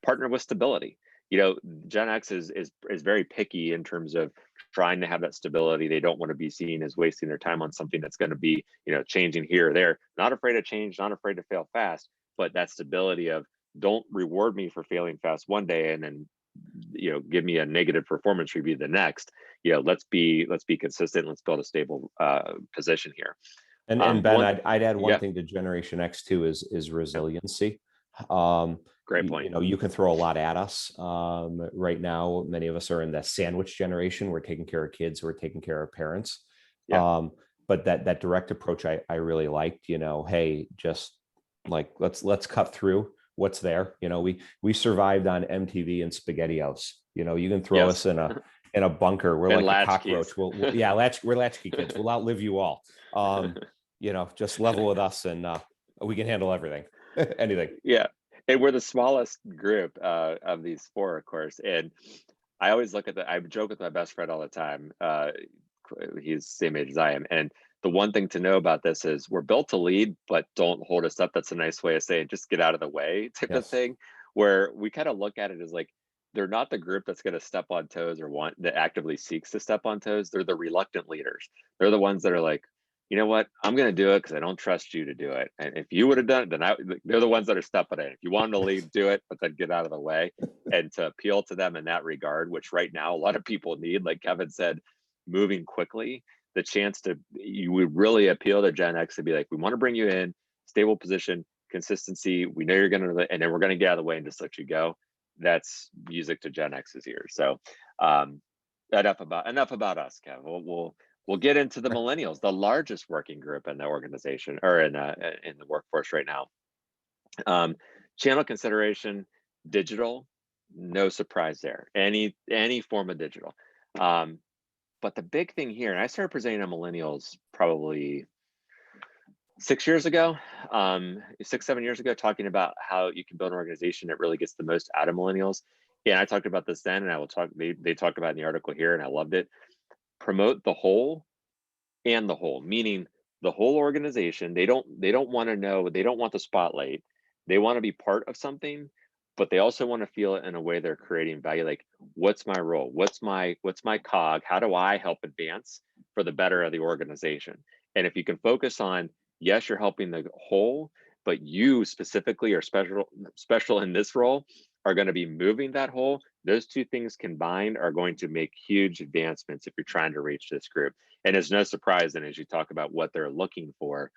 Partner with stability. Gen X is very picky in terms of trying to have that stability. They don't want to be seen as wasting their time on something that's going to be, changing here or there. Not afraid of change, not afraid to fail fast, but that stability of, don't reward me for failing fast one day and then, give me a negative performance review the next. Let's be consistent. Let's build a stable position here. And Ben, I'd add one yeah, thing to Generation X too is resiliency. great point. You can throw a lot at us. Right now, many of us are in the sandwich generation. We're taking care of kids, we're taking care of parents. Yeah. But that direct approach I really liked. Hey, just like let's cut through what's there. We survived on MTV and SpaghettiOs. You can throw us in a bunker. We're and like a cockroach. keys. We're latchkey kids. We'll outlive you all. Just level with us, and we can handle everything, anything. Yeah, and we're the smallest group of these four, of course. And I always I joke with my best friend all the time. He's the same age as I am, and the one thing to know about this is we're built to lead, but don't hold us up. That's a nice way of saying just get out of the way type of thing. Where we kind of look at it as like, they're not the group that's going to step on toes or that actively seeks to step on toes. They're the reluctant leaders. They're the ones that are like, you know what, I'm going to do it because I don't trust you to do it. And if you would have done it, then they're the ones that are stepping in. If you want them to lead, do it, but then get out of the way. And to appeal to them in that regard, which right now a lot of people need, like Kevin said, moving quickly, the chance you would really appeal to Gen X to be like, we want to bring you in, stable position, consistency. We know you're going to, and then we're going to get out of the way and just let you go. That's music to Gen X's ears. So enough about us, Kev. We'll get into the millennials, the largest working group in the organization or in the workforce right now. Channel consideration, digital, no surprise there. Any form of digital. But the big thing here, and I started presenting on millennials probably 6 years ago, 6-7 years ago, talking about how you can build an organization that really gets the most out of millennials. And I talked about this then, and I will talk. They talked about it in the article here, and I loved it. Promote the whole and the whole, meaning the whole organization. They don't want to know. They don't want the spotlight. They want to be part of something, but they also want to feel it in a way they're creating value. Like, what's my role? What's my cog? How do I help advance for the better of the organization? And if you can focus on, yes, you're helping the whole, but you specifically are special in this role, are going to be moving that whole. Those two things combined are going to make huge advancements if you're trying to reach this group. And it's no surprise then, as you talk about what they're looking for,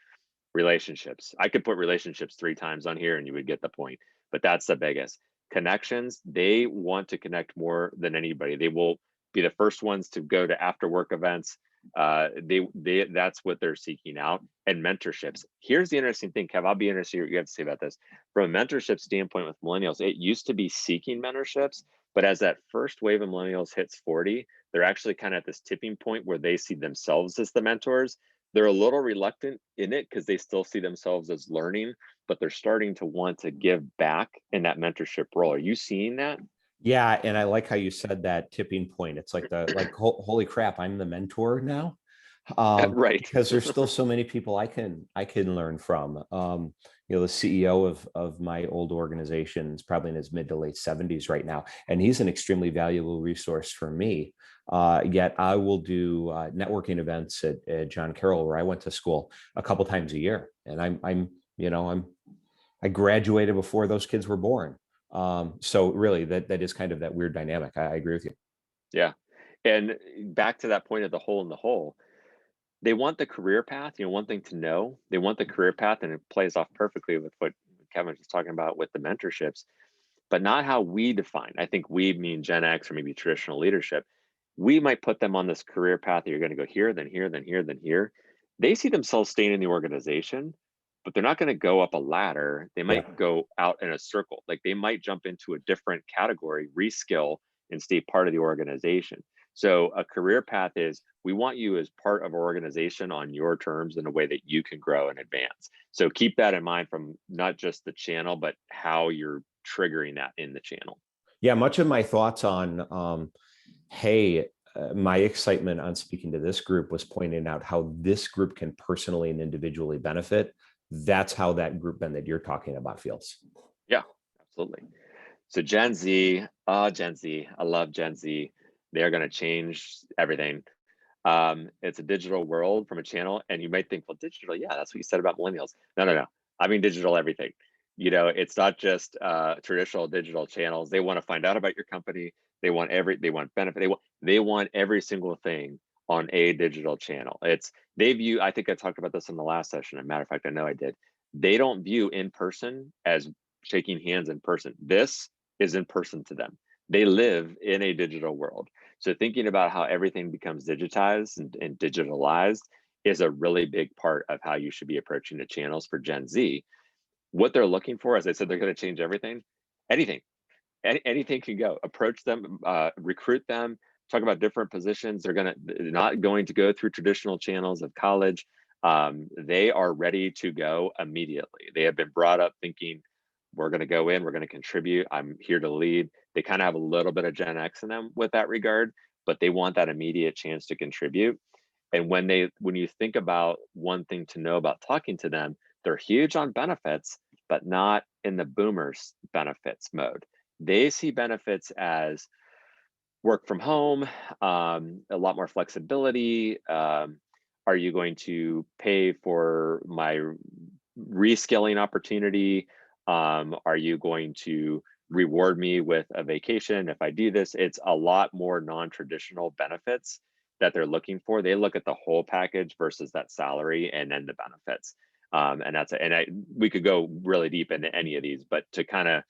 relationships. I could put relationships 3 times on here and you would get the point, but that's the biggest. Connections, they want to connect more than anybody. They will be the first ones to go to after work events. That's what they're seeking out. And mentorships. Here's the interesting thing, Kev, I'll be interested in what you have to say about this. From a mentorship standpoint with millennials, it used to be seeking mentorships, but as that first wave of millennials hits 40, they're actually kind of at this tipping point where they see themselves as the mentors. They're a little reluctant in it because they still see themselves as learning, but they're starting to want to give back in that mentorship role. Are you seeing that? Yeah, and I like how you said that tipping point. It's like holy crap, I'm the mentor now. Right. because there's still so many people I can learn from. The CEO of my old organization is probably in his mid to late 70s right now, and he's an extremely valuable resource for me. Yet I will do networking events at John Carroll, where I went to school, a couple times a year, and I graduated before those kids were born. So really, that is kind of that weird dynamic. I agree with you. Yeah. And back to that point of the hole in the hole, they want the career path. One thing to know, they want the career path, and it plays off perfectly with what Kevin was talking about with the mentorships, but not how we define. I think we mean Gen X or maybe traditional leadership. We might put them on this career path that you're going to go here, then here, then here, then here. They see themselves staying in the organization, but they're not going to go up a ladder. They Yeah. might go out in a circle. Like they might jump into a different category, reskill, and stay part of the organization. So a career path is, we want you as part of our organization on your terms in a way that you can grow and advance. So keep that in mind from not just the channel, but how you're triggering that in the channel. Yeah, much of my thoughts on, hey, my excitement on speaking to this group was pointing out how this group can personally and individually benefit. That's how that group then that you're talking about feels. Yeah, absolutely. So Gen Z, Gen Z, I love Gen Z. They're going to change everything. It's a digital world from a channel, and you might think, well, digital, yeah, that's what you said about millennials. No, no, no. I mean, digital everything. It's not just traditional digital channels. They want to find out about your company. They want benefit. They want every single thing on a digital channel. They view, I think I talked about this in the last session. As a matter of fact, I know I did. They don't view in person as shaking hands in person. This is in person to them. They live in a digital world. So thinking about how everything becomes digitized and digitalized is a really big part of how you should be approaching the channels for Gen Z. What they're looking for, as I said, they're going to change everything. Anything, anything can go. Approach them, recruit them, talk about different positions. They're not going to go through traditional channels of college. They are ready to go immediately. They have been brought up thinking, we're going to go in, we're going to contribute, I'm here to lead. They kind of have a little bit of Gen X in them with that regard, but they want that immediate chance to contribute. And when you think about one thing to know about talking to them, they're huge on benefits, but not in the boomers benefits mode. They see benefits as work from home, a lot more flexibility. Are you going to pay for my reskilling opportunity? Are you going to reward me with a vacation if I do this? It's a lot more non-traditional benefits that they're looking for. They look at the whole package versus that salary and then the benefits. We could go really deep into any of these, but to kind of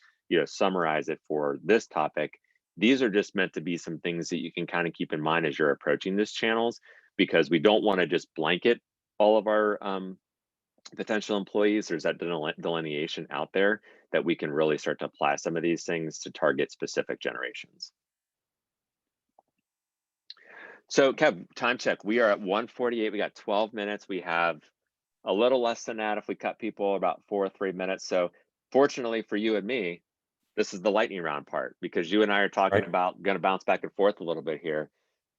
summarize it for this topic, these are just meant to be some things that you can kind of keep in mind as you're approaching these channels, because we don't want to just blanket all of our potential employees. There's that delineation out there that we can really start to apply some of these things to target specific generations. So Kev, time check. We are at 1:48. We got 12 minutes. We have a little less than that if we cut people, about 4 or 3 minutes. So fortunately for you and me, this is the lightning round part, because you and I are talking about, going to bounce back and forth a little bit here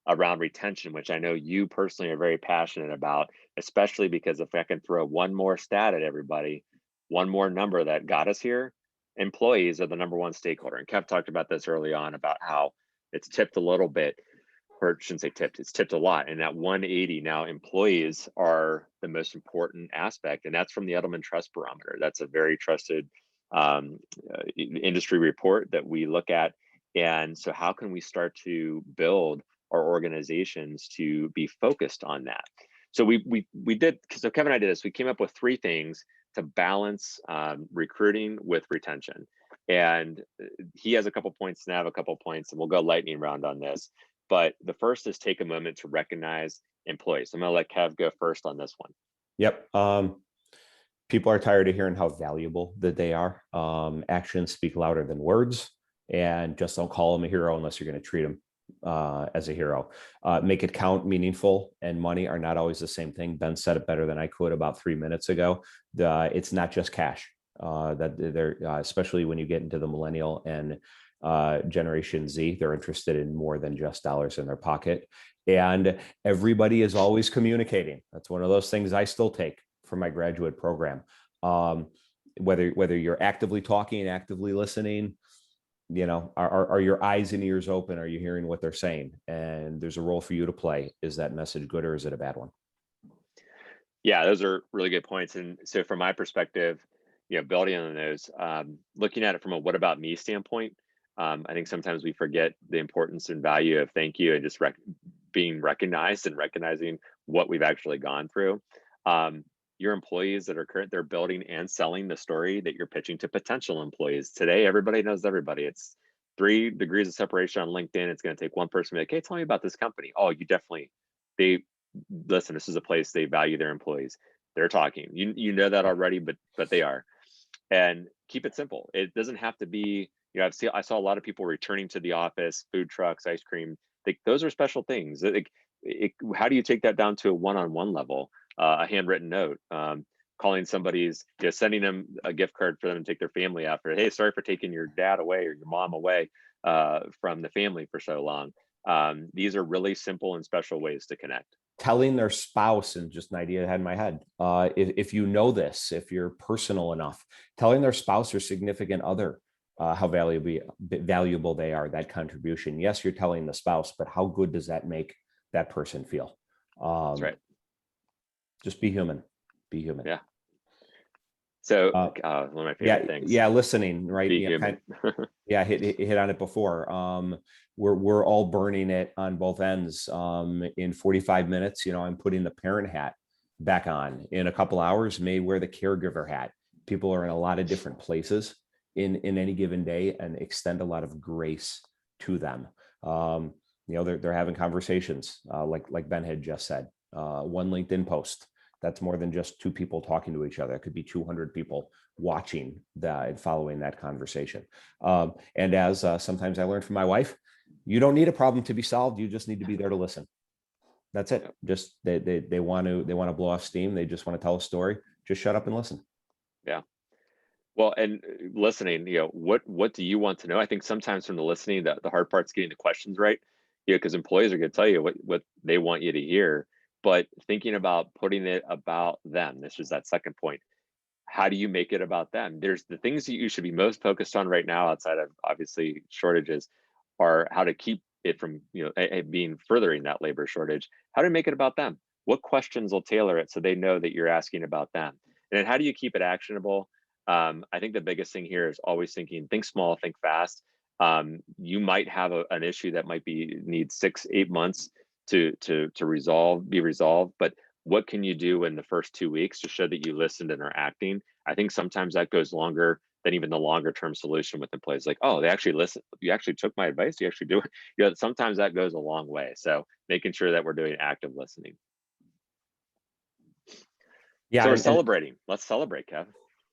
around retention, which I know you personally are very passionate about, especially because if I can throw one more stat at everybody, one more number that got us here, employees are the number one stakeholder. And Kev talked about this early on about how it's tipped a little bit, or shouldn't say tipped, it's tipped a lot. And at 180 now, employees are the most important aspect. And that's from the Edelman Trust Barometer. That's a very trusted industry report that we look at. And so how can we start to build our organizations to be focused on that? So so Kevin and I did this. We came up with 3 things to balance recruiting with retention. And he has a couple points and I have a couple points, and we'll go lightning round on this. But the first is take a moment to recognize employees. I'm going to let Kev go first on this one. Yep. People are tired of hearing how valuable that they are. Actions speak louder than words, and just don't call them a hero unless you're going to treat them as a hero. Make it count, meaningful, and money are not always the same thing. Ben said it better than I could about 3 minutes ago. It's not just cash. That they're especially when you get into the millennial and Generation Z. They're interested in more than just dollars in their pocket. And everybody is always communicating. That's one of those things I still take from my graduate program. Whether you're actively talking, actively listening, are your eyes and ears open? Are you hearing what they're saying? And there's a role for you to play. Is that message good or is it a bad one? Yeah, those are really good points. And so from my perspective, building on those, looking at it from a what about me standpoint, I think sometimes we forget the importance and value of thank you and just being recognized and recognizing what we've actually gone through. Your employees that are current, they're building and selling the story that you're pitching to potential employees. Today, everybody knows everybody. It's 3 degrees of separation on LinkedIn. It's going to take one person to be like, hey, tell me about this company. Oh, you definitely, they listen, this is a place they value their employees. They're talking. You know that already, but they are. And keep it simple. It doesn't have to be, I saw a lot of people returning to the office, food trucks, ice cream. Those are special things. How do you take that down to a one-on-one level? A handwritten note, calling somebody's, sending them a gift card for them to take their family out for, hey, sorry for taking your dad away or your mom away from the family for so long. These are really simple and special ways to connect. Telling their spouse, and just an idea I had in my head, if you know this, if you're personal enough, telling their spouse or significant other how valuable they are, that contribution. Yes, you're telling the spouse, but how good does that make that person feel? That's right. Just be human. Be human. Yeah. So one of my favorite things. Yeah, listening, right? Be human. Yeah, hit on it before. We're all burning it on both ends. In 45 minutes, I'm putting the parent hat back on. In a couple hours, may wear the caregiver hat. People are in a lot of different places in any given day, and extend a lot of grace to them. They're having conversations, like Ben had just said. One LinkedIn post, that's more than just 2 people talking to each other. It could be 200 people watching that and following that conversation. And as sometimes I learned from my wife, you don't need a problem to be solved. You just need to be there to listen. That's it. Just they want to blow off steam. They just want to tell a story. Just shut up and listen. Yeah. Well, and listening, what do you want to know? I think sometimes from the listening, the hard part's getting the questions right. Because employees are going to tell you what they want you to hear. But thinking about putting it about them, this is that second point. How do you make it about them? There's the things that you should be most focused on right now, outside of obviously shortages, are how to keep it from being furthering that labor shortage. How to make it about them? What questions will tailor it so they know that you're asking about them? And then how do you keep it actionable? I think the biggest thing here is always think small, think fast. You might have an issue that might need 6-8 months to be resolved, but what can you do in the first 2 weeks to show that you listened and are acting? I think sometimes that goes longer than even the longer term solution with employees. Like, oh, they actually listened. You actually took my advice. You actually do it. Sometimes that goes a long way. So making sure that we're doing active listening. Yeah. So we're celebrating. Let's celebrate, Kev.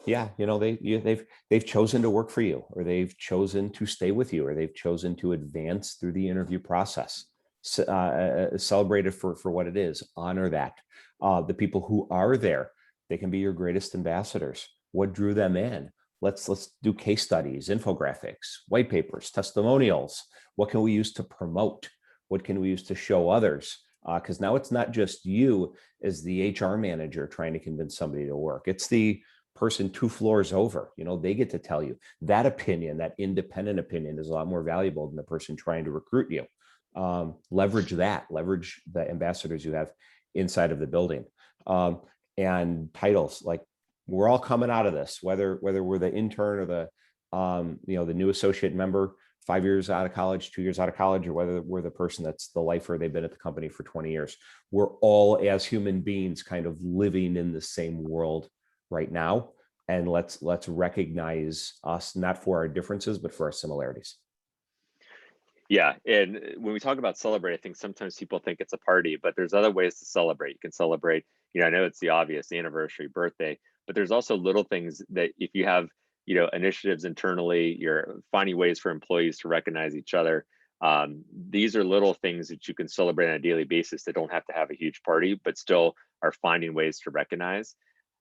Yeah, they've chosen to work for you, or they've chosen to stay with you, or they've chosen to advance through the interview process. Celebrate it for what it is. Honor that. The people who are there, they can be your greatest ambassadors. What drew them in? Let's do case studies, infographics, white papers, testimonials. What can we use to promote? What can we use to show others? Because now it's not just you as the HR manager trying to convince somebody to work. It's the person 2 floors over. They get to tell you that opinion, that independent opinion, is a lot more valuable than the person trying to recruit you. Leverage the ambassadors you have inside of the building. And titles, like, we're all coming out of this, whether we're the intern or the new associate member, 5 years out of college, 2 years out of college, or whether we're the person that's the lifer, they've been at the company for 20 years. We're all, as human beings, kind of living in the same world right now. And let's recognize us, not for our differences, but for our similarities. Yeah. And when we talk about celebrate, I think sometimes people think it's a party, but there's other ways to celebrate. You can celebrate, I know it's the obvious, the anniversary, birthday, but there's also little things that if you have, initiatives internally, you're finding ways for employees to recognize each other. These are little things that you can celebrate on a daily basis that don't have to have a huge party, but still are finding ways to recognize.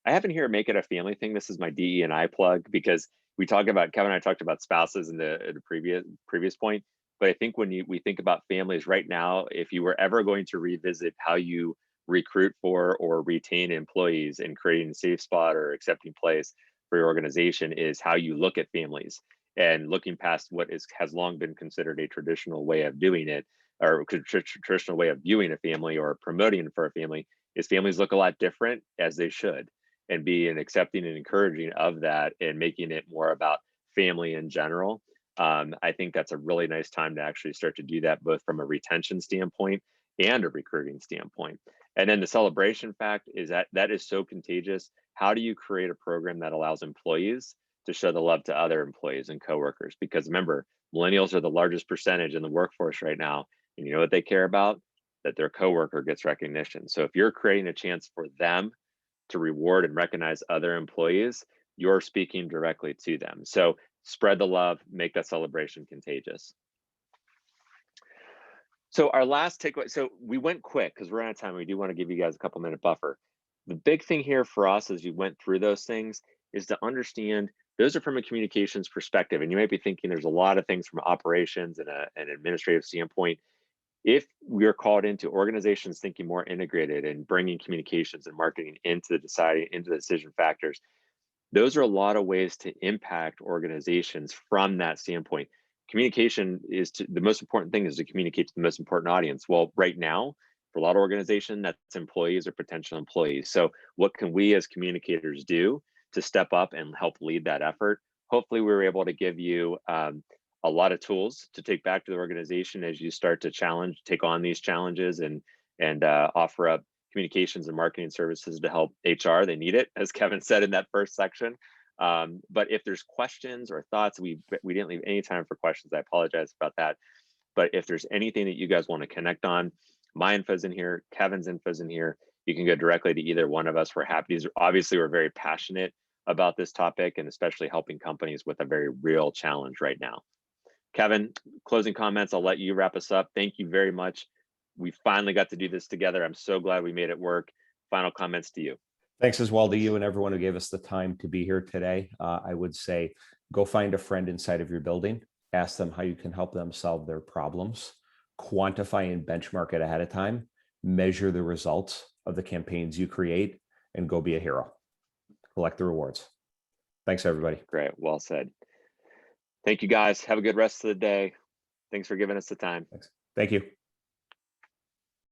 I have in here, make it a family thing. This is my DE&I plug, because we talk about, Kevin and I talked about spouses in the previous point, but I think when we think about families right now, if you were ever going to revisit how you recruit for or retain employees and creating a safe spot or accepting place for your organization, is how you look at families, and looking past what has long been considered a traditional way of doing it, or traditional way of viewing a family or promoting for a family, is families look a lot different, as they should, and be an accepting and encouraging of that, and making it more about family in general. I think that's a really nice time to actually start to do that, both from a retention standpoint and a recruiting standpoint. And then the celebration fact is that is so contagious. How do you create a program that allows employees to show the love to other employees and coworkers? Because remember, millennials are the largest percentage in the workforce right now, and you know what they care about? That their coworker gets recognition. So if you're creating a chance for them to reward and recognize other employees, you're speaking directly to them. So spread the love, make that celebration contagious. So our last takeaway, so we went quick because we're out of time. We do want to give you guys a couple minute buffer. The big thing here for us as you went through those things is to understand those are from a communications perspective. And you might be thinking there's a lot of things from operations and an administrative standpoint. If we're called into organizations thinking more integrated and bringing communications and marketing into the decision factors, those are a lot of ways to impact organizations from that standpoint. Communication is the most important thing, is to communicate to the most important audience. Well, right now, for a lot of organizations, that's employees or potential employees. So what can we as communicators do to step up and help lead that effort? Hopefully we were able to give you a lot of tools to take back to the organization as you start to take on these challenges, and offer up communications and marketing services to help HR. They need it, as Kevin said in that first section. But if there's questions or thoughts, we didn't leave any time for questions. I apologize about that. But if there's anything that you guys want to connect on, my info's in here, Kevin's info's in here. You can go directly to either one of us. We're happy. Obviously, we're very passionate about this topic, and especially helping companies with a very real challenge right now. Kevin, closing comments. I'll let you wrap us up. Thank you very much. We finally got to do this together. I'm so glad we made it work. Final comments to you. Thanks as well to you and everyone who gave us the time to be here today. I would say go find a friend inside of your building, ask them how you can help them solve their problems, quantify and benchmark it ahead of time, measure the results of the campaigns you create, and go be a hero. Collect the rewards. Thanks, everybody. Great. Well said. Thank you, guys. Have a good rest of the day. Thanks for giving us the time. Thanks. Thank you.